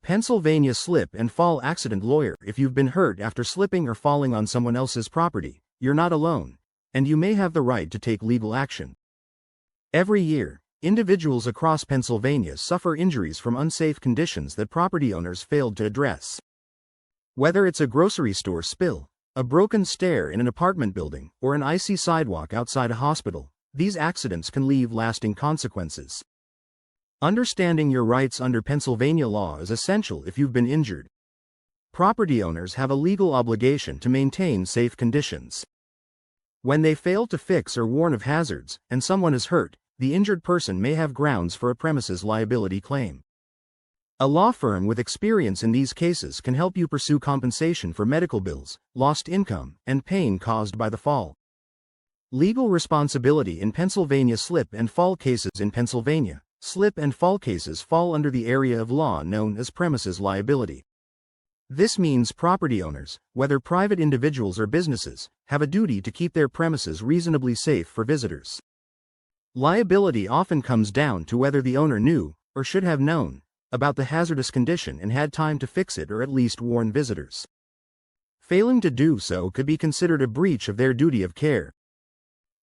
Pennsylvania slip and fall accident lawyer. If you've been hurt after slipping or falling on someone else's property, you're not alone, and you may have the right to take legal action. Every year, individuals across Pennsylvania suffer injuries from unsafe conditions that property owners failed to address. Whether it's a grocery store spill, a broken stair in an apartment building, or an icy sidewalk outside a hospital, these accidents can leave lasting consequences. Understanding your rights under Pennsylvania law is essential if you've been injured. Property owners have a legal obligation to maintain safe conditions. When they fail to fix or warn of hazards, and someone is hurt, the injured person may have grounds for a premises liability claim. A law firm with experience in these cases can help you pursue compensation for medical bills, lost income, and pain caused by the fall. Legal responsibility in Pennsylvania slip and fall cases. In Pennsylvania, slip and fall cases fall under the area of law known as premises liability. This means property owners, whether private individuals or businesses, have a duty to keep their premises reasonably safe for visitors. Liability often comes down to whether the owner knew, or should have known, about the hazardous condition and had time to fix it or at least warn visitors. Failing to do so could be considered a breach of their duty of care.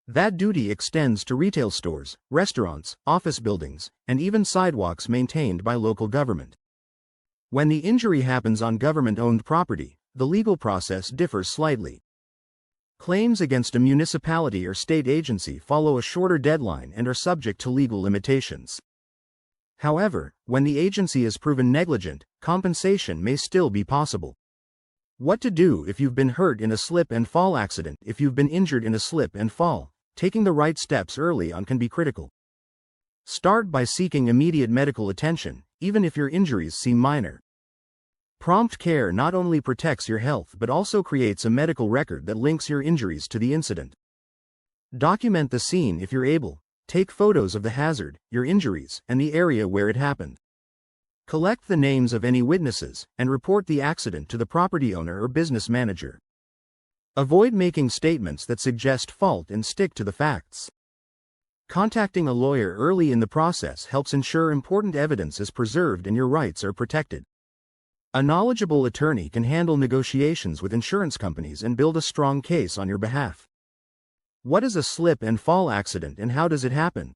That duty extends to retail stores, restaurants, office buildings, and even sidewalks maintained by local government. When the injury happens on government-owned property, the legal process differs slightly. Claims against a municipality or state agency follow a shorter deadline and are subject to legal limitations. However, when the agency is proven negligent, compensation may still be possible. What to do if you've been hurt in a slip and fall accident? If you've been injured in a slip and fall, taking the right steps early on can be critical. Start by seeking immediate medical attention, even if your injuries seem minor. Prompt care not only protects your health but also creates a medical record that links your injuries to the incident. Document the scene if you're able. Take photos of the hazard, your injuries, and the area where it happened. Collect the names of any witnesses, and report the accident to the property owner or business manager. Avoid making statements that suggest fault and stick to the facts. Contacting a lawyer early in the process helps ensure important evidence is preserved and your rights are protected. A knowledgeable attorney can handle negotiations with insurance companies and build a strong case on your behalf. What is a slip and fall accident and how does it happen?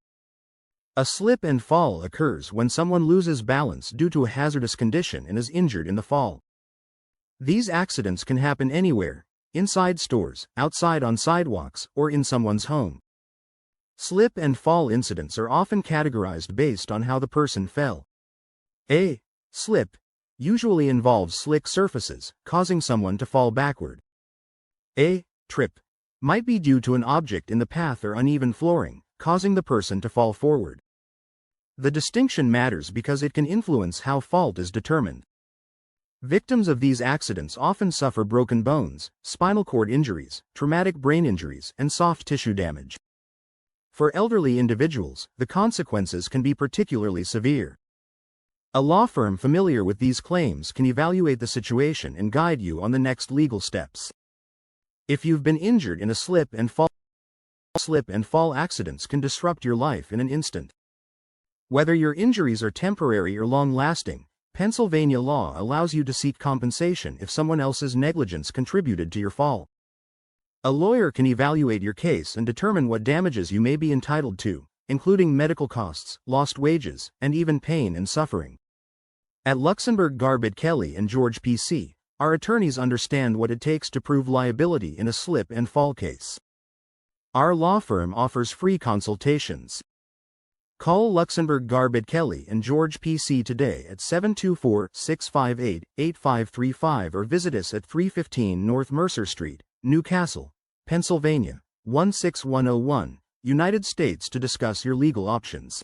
A slip and fall occurs when someone loses balance due to a hazardous condition and is injured in the fall. These accidents can happen anywhere, inside stores, outside on sidewalks, or in someone's home. Slip and fall incidents are often categorized based on how the person fell. A slip usually involves slick surfaces, causing someone to fall backward. A trip might be due to an object in the path or uneven flooring, causing the person to fall forward. The distinction matters because it can influence how fault is determined. Victims of these accidents often suffer broken bones, spinal cord injuries, traumatic brain injuries, and soft tissue damage. For elderly individuals, the consequences can be particularly severe. A law firm familiar with these claims can evaluate the situation and guide you on the next legal steps. If you've been injured in a slip and fall accidents can disrupt your life in an instant. Whether your injuries are temporary or long-lasting, Pennsylvania law allows you to seek compensation if someone else's negligence contributed to your fall. A lawyer can evaluate your case and determine what damages you may be entitled to, including medical costs, lost wages, and even pain and suffering. At Luxenberg Garbett Kelly and George P.C., our attorneys understand what it takes to prove liability in a slip and fall case. Our law firm offers free consultations. Call Luxenberg Garbett Kelly and George P.C. today at 724-658-8535 or visit us at 315 North Mercer Street, Newcastle, Pennsylvania, 16101, United States to discuss your legal options.